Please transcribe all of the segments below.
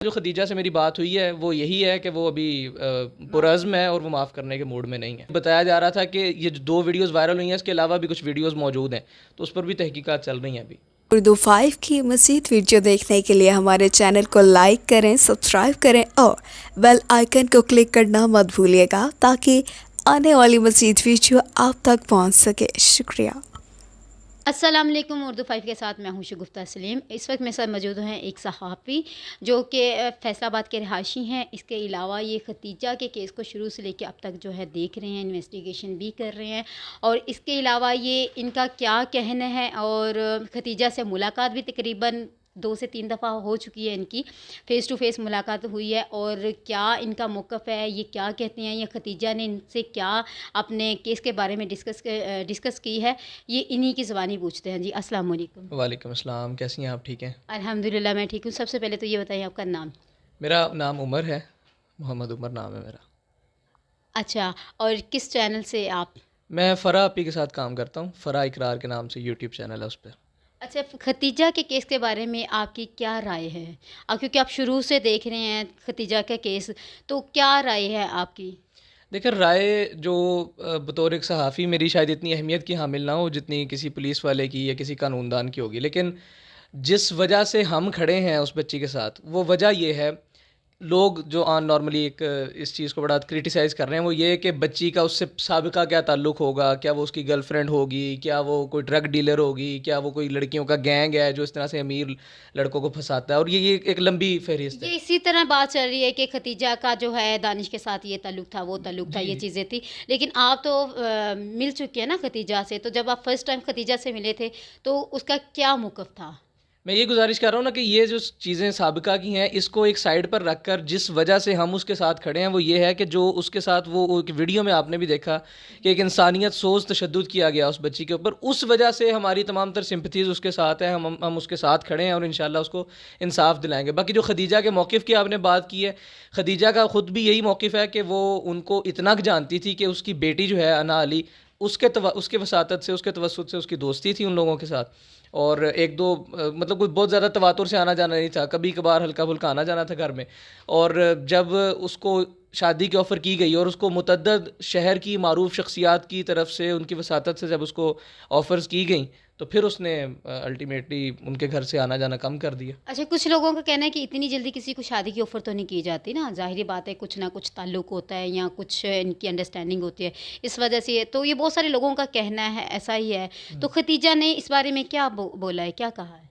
جو خدیجہ سے میری بات ہوئی ہے وہ یہی ہے کہ وہ ابھی پرعزم ہے اور وہ معاف کرنے کے موڈ میں نہیں ہے. بتایا جا رہا تھا کہ یہ جو 2 ویڈیوز وائرل ہوئی ہیں اس کے علاوہ بھی کچھ ویڈیوز موجود ہیں تو اس پر بھی تحقیقات چل رہی ہیں ابھی. اردو 5 کی مزید ویڈیو دیکھنے کے لیے ہمارے چینل کو لائک کریں، سبسکرائب کریں اور بیل آئیکن کو کلک کرنا مت بھولیے گا تاکہ آنے والی مزید ویڈیو آپ تک پہنچ سکے. شکریہ. السلام علیکم. اردو 5 کے ساتھ میں ہوں شگفتہ سلیم. اس وقت میرے ساتھ موجود ہیں ایک صحافی جو کہ فیصل آباد کے رہائشی ہیں. اس کے علاوہ یہ ختیجہ کے کیس کو شروع سے لے کے اب تک جو ہے دیکھ رہے ہیں، انویسٹیگیشن بھی کر رہے ہیں، اور اس کے علاوہ یہ ان کا کیا کہنا ہے. اور ختیجہ سے ملاقات بھی تقریباً 2 سے 3 دفعہ ہو چکی ہے، ان کی فیس ٹو فیس ملاقات ہوئی ہے. اور کیا ان کا موقف ہے، یہ کیا کہتے ہیں، یا ختیجہ نے ان سے کیا اپنے کیس کے بارے میں ڈسکس کی ہے، یہ انہی کی زبانی پوچھتے ہیں. جی السلام علیکم. وعلیکم السلام. کیسی ہیں آپ؟ ٹھیک ہیں؟ الحمدللہ میں ٹھیک ہوں. سب سے پہلے تو یہ بتائیں آپ کا نام. میرا نام عمر ہے، محمد عمر نام ہے میرا. اچھا، اور کس چینل سے آپ؟ میں فرح اپی کے ساتھ کام کرتا ہوں. فرح اقرار کے نام سے یوٹیوب چینل ہے اس پہ. اچھا، ختیجہ کے کیس کے بارے میں آپ کی کیا رائے ہے؟ کیونکہ آپ شروع سے دیکھ رہے ہیں ختیجہ کا کیس، تو کیا رائے ہے آپ کی؟ دیکھیں، رائے جو بطور ایک صحافی میری شاید اتنی اہمیت کی حامل نہ ہو جتنی کسی پولیس والے کی یا کسی قانون دان کی ہوگی، لیکن جس وجہ سے ہم کھڑے ہیں اس بچی کے ساتھ، وہ وجہ یہ ہے، لوگ جو نارملی ایک اس چیز کو بڑا کرٹیسائز کر رہے ہیں، وہ یہ ہے کہ بچی کا اس سے سابقہ کیا تعلق ہوگا، کیا وہ اس کی گرل فرینڈ ہوگی، کیا وہ کوئی ڈرگ ڈیلر ہوگی، کیا وہ کوئی لڑکیوں کا گینگ ہے جو اس طرح سے امیر لڑکوں کو پھنساتا ہے، اور یہ ایک لمبی فہرست ہے. یہ اسی طرح بات چل رہی ہے کہ ختیجہ کا جو ہے دانش کے ساتھ یہ تعلق تھا، وہ تعلق تھا، یہ چیزیں تھی. لیکن آپ تو مل چکے ہیں نا ختیجہ سے، تو جب آپ فرسٹ ٹائم ختیجہ سے ملے تھے تو اس کا کیا موقف تھا؟ میں یہ گزارش کر رہا ہوں نا کہ یہ جو چیزیں سابقہ کی ہیں اس کو ایک سائڈ پر رکھ کر جس وجہ سے ہم اس کے ساتھ کھڑے ہیں وہ یہ ہے کہ جو اس کے ساتھ وہ ایک ویڈیو میں آپ نے بھی دیکھا کہ ایک انسانیت سوز تشدد کیا گیا اس بچی کے اوپر، اس وجہ سے ہماری تمام تر سمپتھیز اس کے ساتھ ہیں. ہم اس کے ساتھ کھڑے ہیں اور انشاءاللہ اس کو انصاف دلائیں گے. باقی جو خدیجہ کے موقف کی آپ نے بات کی ہے، خدیجہ کا خود بھی یہی موقف ہے کہ وہ ان کو اتنا جانتی تھی کہ اس کی بیٹی جو ہے انا علی، اس کے وساطت سے، اس کے توسط سے اس کی دوستی تھی ان لوگوں کے ساتھ، اور ایک دو مطلب کوئی بہت زیادہ تواتر سے آنا جانا نہیں تھا، کبھی کبھار ہلکا پھلکا آنا جانا تھا گھر میں. اور جب اس کو شادی کی آفر کی گئی اور اس کو متعدد شہر کی معروف شخصیات کی طرف سے ان کی وساطت سے جب اس کو آفرز کی گئیں تو پھر اس نے الٹیمیٹلی ان کے گھر سے آنا جانا کم کر دیا. اچھا، کچھ لوگوں کا کہنا ہے کہ اتنی جلدی کسی کو شادی کی آفر تو نہیں کی جاتی نا، ظاہری بات ہے کچھ نہ کچھ تعلق ہوتا ہے یا کچھ ان کی انڈرسٹینڈنگ ہوتی ہے، اس وجہ سے تو یہ بہت سارے لوگوں کا کہنا ہے ایسا ہی ہے. تو ختیجہ نے اس بارے میں کیا بولا ہے، کیا کہا ہے؟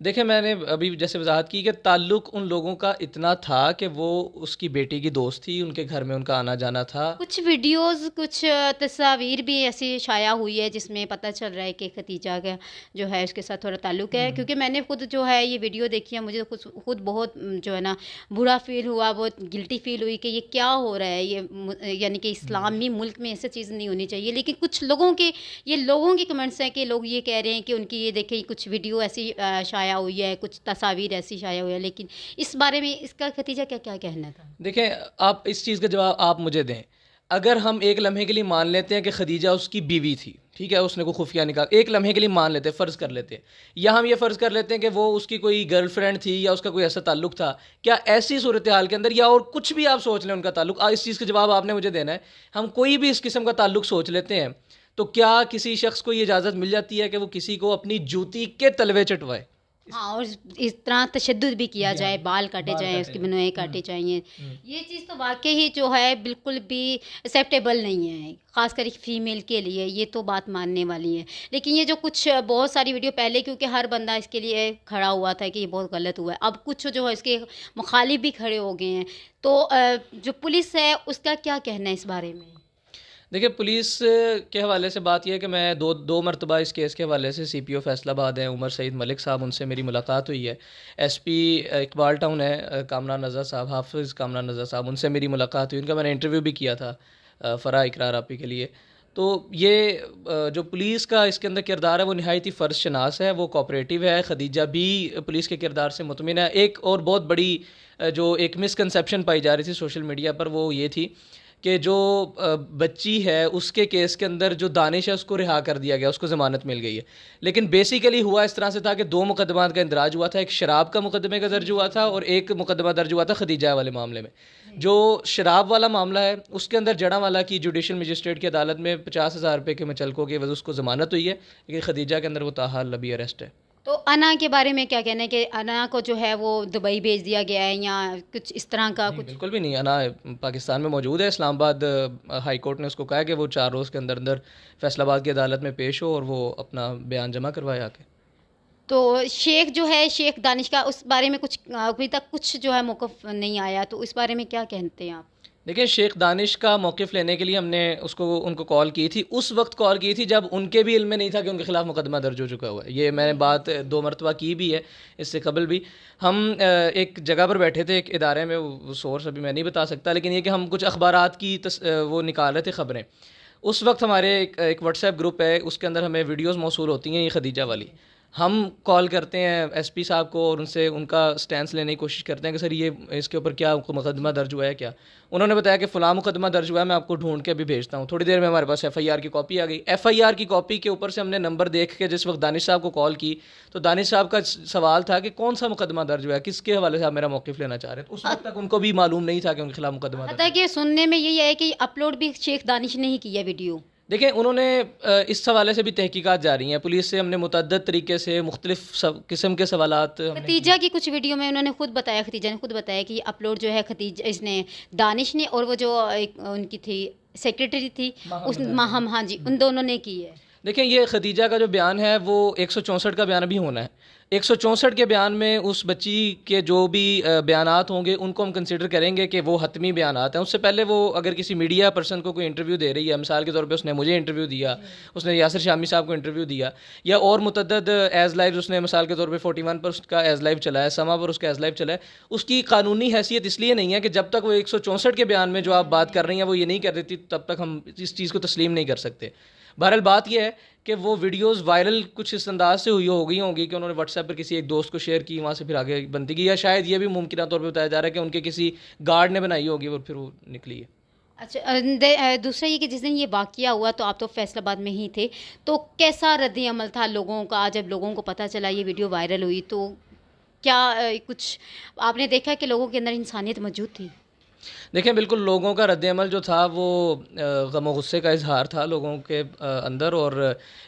دیکھیں، میں نے ابھی جیسے وضاحت کی کہ تعلق ان لوگوں کا اتنا تھا کہ وہ اس کی بیٹی کی دوست تھی، ان کے گھر میں ان کا آنا جانا تھا. کچھ ویڈیوز، کچھ تصاویر بھی ایسی شائع ہوئی ہے جس میں پتہ چل رہا ہے کہ ختیجہ کا جو ہے اس کے ساتھ تھوڑا تعلق ہے. کیونکہ میں نے خود جو ہے یہ ویڈیو دیکھی ہے، مجھے خود بہت جو ہے نا برا فیل ہوا، بہت گلٹی فیل ہوئی کہ یہ کیا ہو رہا ہے. یہ یعنی کہ اسلامی ملک میں ایسے چیز نہیں ہونی چاہیے. لیکن کچھ لوگوں کے کمنٹس ہیں کہ لوگ یہ کہہ رہے ہیں کہ ان کی یہ دیکھیں کچھ ویڈیو ایسی شائع ہوئی ہے، کچھ تصاویر ایسی شائع ہوئی ہے. لیکن اس بارے میں اس کا ختیجہ کیا کہنا تھا؟ دیکھیں، آپ اس چیز کا جواب آپ مجھے دیں. اگر ہم ایک لمحے کے لیے مان لیتے ہیں کہ خدیجہ اس کی بیوی تھی، ٹھیک ہے، اس نے کوئی خفیہ نکاح، ایک لمحے کے لیے مان لیتے ہیں، فرض کر لیتے ہیں، یا ہم یہ فرض کر لیتے ہیں کہ وہ اس کی کوئی گرل فرینڈ تھی یا اس کا کوئی ایسا تعلق تھا، کیا ایسی صورتحال کے اندر یا اور کچھ بھی آپ سوچ لیں ان کا تعلق، اس چیز کا جواب آپ نے مجھے دینا ہے. ہم کوئی بھی اس قسم کا تعلق سوچ لیتے ہیں تو کیا کسی شخص کو یہ اجازت مل جاتی ہے کہ وہ کسی کو اپنی جوتی کے تلوے چٹوائے؟ ہاں، اور اس طرح تشدد بھی کیا جائے، بال کاٹے جائیں، اس کی بنوئیں کاٹے جائیں، یہ چیز تو واقعی ہی جو ہے بالکل بھی ایکسیپٹیبل نہیں ہے، خاص کر ایک فیمیل کے لیے. یہ تو بات ماننے والی ہے. لیکن یہ جو کچھ بہت ساری ویڈیو پہلے، کیونکہ ہر بندہ اس کے لیے کھڑا ہوا تھا کہ یہ بہت غلط ہوا ہے، اب کچھ جو ہے اس کے مخالف بھی کھڑے ہو گئے ہیں. تو جو پولیس ہے اس کا کیا کہنا ہے اس بارے میں؟ دیکھیں، پولیس کے حوالے سے بات یہ ہے کہ میں دو مرتبہ اس کیس کے حوالے سے سی پی او فیصل آباد ہیں عمر سعید ملک صاحب، ان سے میری ملاقات ہوئی ہے. ایس پی اقبال ٹاؤن ہے کامران رضا صاحب، حافظ کامران رضا صاحب، ان سے میری ملاقات ہوئی. ان کا میں نے انٹرویو بھی کیا تھا فرح اقرار آپی کے لیے. تو یہ جو پولیس کا اس کے اندر کردار ہے وہ نہایت ہی فرض شناس ہے، وہ کوآپریٹیو ہے. خدیجہ بھی پولیس کے کردار سے مطمئن ہے. ایک اور بہت بڑی جو ایک مسکنسیپشن پائی جا رہی تھی سوشل میڈیا پر وہ یہ تھی کہ جو بچی ہے اس کے کیس کے اندر جو دانش ہے اس کو رہا کر دیا گیا, اس کو ضمانت مل گئی ہے. لیکن بیسیکلی ہوا اس طرح سے تھا کہ 2 مقدمات کا اندراج ہوا تھا, ایک شراب کا مقدمے کا درج ہوا تھا اور ایک مقدمہ درج ہوا تھا خدیجہ والے معاملے میں. جو شراب والا معاملہ ہے اس کے اندر جڑاوالا کی جوڈیشل مجسٹریٹ کی عدالت میں 50,000 روپے کے مچلکوں کی وجہ اس کو ضمانت ہوئی ہے, لیکن خدیجہ کے اندر وہ تاحال ابھی اریسٹ ہے. تو انا کے بارے میں کیا کہنا ہے کہ انا کو جو ہے وہ دبئی بھیج دیا گیا ہے یا کچھ اس طرح کا کچھ؟ بالکل بھی نہیں, انا پاکستان میں موجود ہے. اسلام آباد ہائی کورٹ نے اس کو کہا کہ وہ 4 روز کے اندر اندر فیصل آباد کی عدالت میں پیش ہو اور وہ اپنا بیان جمع کروائے آ کے. تو شیخ جو ہے شیخ دانش کا اس بارے میں کچھ ابھی تک کچھ جو ہے موقف نہیں آیا, تو اس بارے میں کیا کہتے ہیں آپ؟ دیکھیں, شیخ دانش کا موقف لینے کے لیے ہم نے ان کو کال کی تھی. اس وقت کال کی تھی جب ان کے بھی علم میں نہیں تھا کہ ان کے خلاف مقدمہ درج ہو چکا ہوا ہے. یہ میں نے بات 2 مرتبہ کی بھی ہے, اس سے قبل بھی. ہم ایک جگہ پر بیٹھے تھے, ایک ادارے میں, وہ سورس ابھی میں نہیں بتا سکتا, لیکن یہ کہ ہم کچھ اخبارات کی وہ نکال رہے تھے خبریں. اس وقت ہمارے ایک واٹس ایپ گروپ ہے, اس کے اندر ہمیں ویڈیوز موصول ہوتی ہیں یہ خدیجہ والی. ہم کال کرتے ہیں ایس پی صاحب کو اور ان سے ان کا سٹینس لینے کی کوشش کرتے ہیں کہ سر یہ اس کے اوپر کیا مقدمہ درج ہوا ہے کیا. انہوں نے بتایا کہ فلاں مقدمہ درج ہوا ہے, میں آپ کو ڈھونڈ کے ابھی بھیجتا ہوں. تھوڑی دیر میں ہمارے پاس FIR کی کاپی آ گئی. FIR کی کاپی کے اوپر سے ہم نے نمبر دیکھ کے جس وقت دانش صاحب کو کال کی تو دانش صاحب کا سوال تھا کہ کون سا مقدمہ درج ہوا ہے, کس کے حوالے سے آپ میرا موقف لینا چاہ رہے ہیں. اس وقت تک ان کو بھی معلوم نہیں تھا کہ ان کے خلاف مقدمہ درج پتہ ہے کہ سننے میں یہی ہے کہ اپلوڈ بھی شیخ دانش نے ہی کیا ویڈیو. دیکھیں, انہوں نے اس حوالے سے بھی تحقیقات جاری ہیں. پولیس سے ہم نے متعدد طریقے سے مختلف قسم کے سوالات خدیجہ کی کچھ ویڈیو میں انہوں نے خود بتایا, خدیجہ نے خود بتایا کہ یہ اپلوڈ جو ہے خدیجہ اس نے دانش نے اور وہ جو ایک ان کی تھی سیکریٹری تھی اس ماہم, ہاں جی, ان دونوں نے کی ہے. دیکھیں, یہ خدیجہ کا جو بیان ہے وہ 164 کا بیان بھی ہونا ہے. 164 کے بیان میں اس بچی کے جو بھی بیانات ہوں گے ان کو ہم کنسیڈر کریں گے کہ وہ حتمی بیانات ہیں. اس سے پہلے وہ اگر کسی میڈیا پرسن کو کوئی انٹرویو دے رہی ہے, مثال کے طور پہ اس نے مجھے انٹرویو دیا, اس نے یاسر شامی صاحب کو انٹرویو دیا, یا اور متعدد ایز لائیو اس نے مثال کے طور پہ 41 پر اس کا ایز لائیو چلا ہے, سما پر اس کا ایز لائیو چلا ہے, اس کی قانونی حیثیت اس لیے نہیں ہے کہ جب تک وہ 164 کے بیان میں جو آپ بات کر رہی ہیں وہ یہ نہیں کر دیتی تب تک ہم اس چیز کو تسلیم نہیں کر سکتے. بہرحال بات یہ ہے کہ وہ ویڈیوز وائرل کچھ اس انداز سے ہو گئی ہوں گی کہ انہوں نے واٹس ایپ پر کسی ایک دوست کو شیئر کی, وہاں سے پھر آگے بنتی گئی, یا شاید یہ بھی ممکنہ طور پہ بتایا جا رہا ہے کہ ان کے کسی گارڈ نے بنائی ہوگی اور پھر وہ نکلی ہے. اچھا, دوسرا یہ کہ جس دن یہ واقعہ ہوا تو آپ تو فیصل آباد میں ہی تھے, تو کیسا رد عمل تھا لوگوں کا جب لوگوں کو پتہ چلا یہ ویڈیو وائرل ہوئی؟ تو کیا کچھ آپ نے دیکھا کہ لوگوں کے اندر انسانیت موجود تھی؟ دیکھیں, بالکل لوگوں کا رد عمل جو تھا وہ غم و غصے کا اظہار تھا لوگوں کے اندر, اور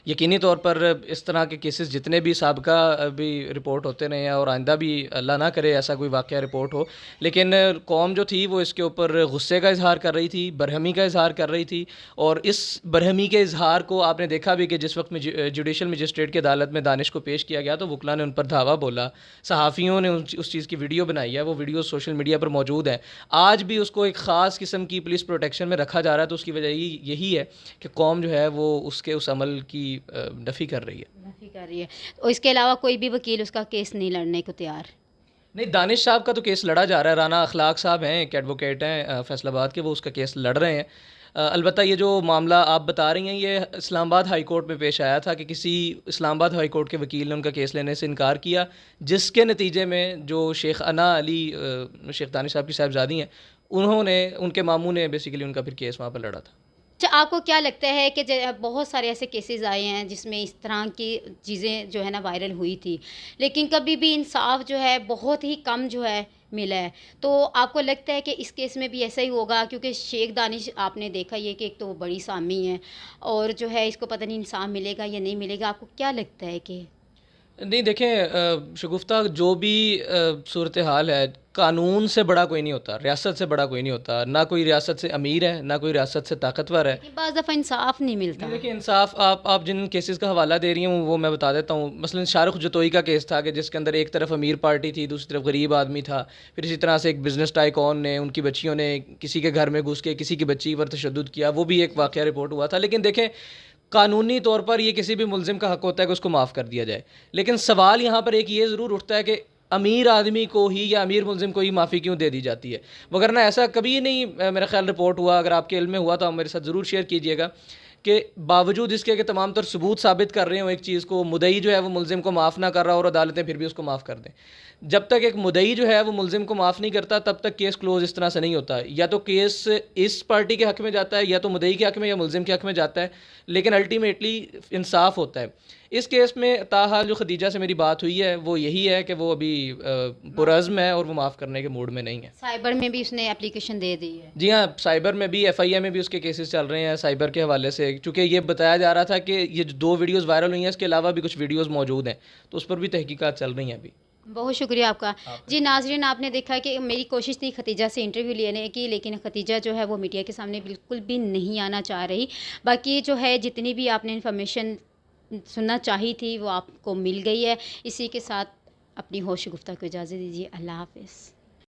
یقینی طور پر اس طرح کے کیسز جتنے بھی سابقہ بھی رپورٹ ہوتے رہے ہیں اور آئندہ بھی اللہ نہ کرے ایسا کوئی واقعہ رپورٹ ہو, لیکن قوم جو تھی وہ اس کے اوپر غصے کا اظہار کر رہی تھی, برہمی کا اظہار کر رہی تھی. اور اس برہمی کے اظہار کو آپ نے دیکھا بھی کہ جس وقت جوڈیشل مجسٹریٹ کی عدالت میں دانش کو پیش کیا گیا تو وکلا نے ان پر دھاوا بولا, صحافیوں نے اس چیز کی ویڈیو بنائی ہے, وہ ویڈیو سوشل میڈیا پر موجود ہیں. آج بھی اس کو ایک خاص قسم کی پولیس پروٹیکشن میں رکھا جا رہا ہے, تو اس کی وجہ یہی ہے کہ قوم جو ہے وہ اس عمل کی نفی کر رہی ہے. اور اس کے علاوہ کوئی بھی وکیل اس کا کیس نہیں لڑنے کو تیار نہیں. دانش صاحب کا تو کیس لڑا جا رہا ہے, رانا اخلاق صاحب ہیں, ایک ایڈوکیٹ ہیں فیصل آباد کے, وہ اس کا کیس لڑ رہے ہیں. البتہ یہ جو معاملہ آپ بتا رہی ہیں یہ اسلام آباد ہائی کورٹ میں پیش آیا تھا کہ کسی اسلام آباد ہائی کورٹ کے وکیل نے ان کا کیس لینے سے انکار کیا, جس کے نتیجے میں جو شیخ انا علی شیخ دانش صاحب کی صاحبزادی ہیں, انہوں نے ان کے ماموں نے بیسیکلی ان کا پھر کیس وہاں پر لڑا تھا. اچھا, آپ کو کیا لگتا ہے کہ بہت سارے ایسے کیسز آئے ہیں جس میں اس طرح کی چیزیں جو ہے نا وائرل ہوئی تھی, لیکن کبھی بھی انصاف جو ہے بہت ہی کم جو ہے ملا ہے, تو آپ کو لگتا ہے کہ اس کیس میں بھی ایسا ہی ہوگا؟ کیونکہ شیخ دانش آپ نے دیکھا یہ کہ ایک تو وہ بڑی سامی ہے اور جو ہے اس کو پتہ نہیں انصاف ملے گا یا نہیں ملے گا, آپ کو کیا لگتا ہے کہ؟ نہیں دیکھیں شگفتہ, جو بھی صورتحال ہے قانون سے بڑا کوئی نہیں ہوتا, ریاست سے بڑا کوئی نہیں ہوتا, نہ کوئی ریاست سے امیر ہے نہ کوئی ریاست سے طاقتور ہے. بعض دفعہ انصاف نہیں ملتا. دیکھیں انصاف آپ جن کیسز کا حوالہ دے رہی ہوں وہ میں بتا دیتا ہوں. مثلا شاہ رخ جتوئی کا کیس تھا کہ جس کے اندر ایک طرف امیر پارٹی تھی, دوسری طرف غریب آدمی تھا. پھر اسی طرح سے ایک بزنس ٹائکون نے ان کی بچیوں نے کسی کے گھر میں گھس کے کسی کی بچی پر تشدد کیا, وہ بھی ایک واقعہ رپورٹ ہوا تھا. لیکن دیکھیں قانونی طور پر یہ کسی بھی ملزم کا حق ہوتا ہے کہ اس کو معاف کر دیا جائے, لیکن سوال یہاں پر ایک یہ ضرور اٹھتا ہے کہ امیر آدمی کو ہی یا امیر ملزم کو ہی معافی کیوں دے دی جاتی ہے؟ وگرنہ ایسا کبھی نہیں میرا خیال رپورٹ ہوا. اگر آپ کے علم میں ہوا تو آپ میرے ساتھ ضرور شیئر کیجیے گا کہ باوجود اس کے کہ تمام تر ثبوت ثابت کر رہے ہوں ایک چیز کو, مدعی جو ہے وہ ملزم کو معاف نہ کر رہا اور عدالتیں پھر بھی اس کو معاف کر دیں. جب تک ایک مدعی جو ہے وہ ملزم کو معاف نہیں کرتا تب تک کیس کلوز اس طرح سے نہیں ہوتا. یا تو کیس اس پارٹی کے حق میں جاتا ہے, یا تو مدعی کے حق میں یا ملزم کے حق میں جاتا ہے, لیکن الٹیمیٹلی انصاف ہوتا ہے. اس کیس میں تاحال جو خدیجہ سے میری بات ہوئی ہے وہ یہی ہے کہ وہ ابھی پرعزم ہے اور وہ معاف کرنے کے موڈ میں نہیں ہے. سائبر میں بھی اس نے اپلیکیشن دے دی ہے. جی ہاں, سائبر میں بھی, ایف آئی اے میں بھی اس کے کیسز چل رہے ہیں سائبر کے حوالے سے, چونکہ یہ بتایا جا رہا تھا کہ یہ جو 2 ویڈیوز وائرل ہوئی ہیں اس کے علاوہ بھی کچھ ویڈیوز موجود ہیں, تو اس پر بھی تحقیقات چل رہی ہیں ابھی. بہت شکریہ آپ کا. جی ناظرین, آپ نے دیکھا کہ میری کوشش تھی خدیجہ سے انٹرویو لینے کی, لیکن خدیجہ جو ہے وہ میڈیا کے سامنے بالکل بھی نہیں آنا چاہ رہی. باقی جو ہے جتنی بھی آپ نے انفارمیشن سننا چاہی تھی وہ آپ کو مل گئی ہے. اسی کے ساتھ اپنی ہوش گفتہ کو اجازت دیجیے. اللہ حافظ.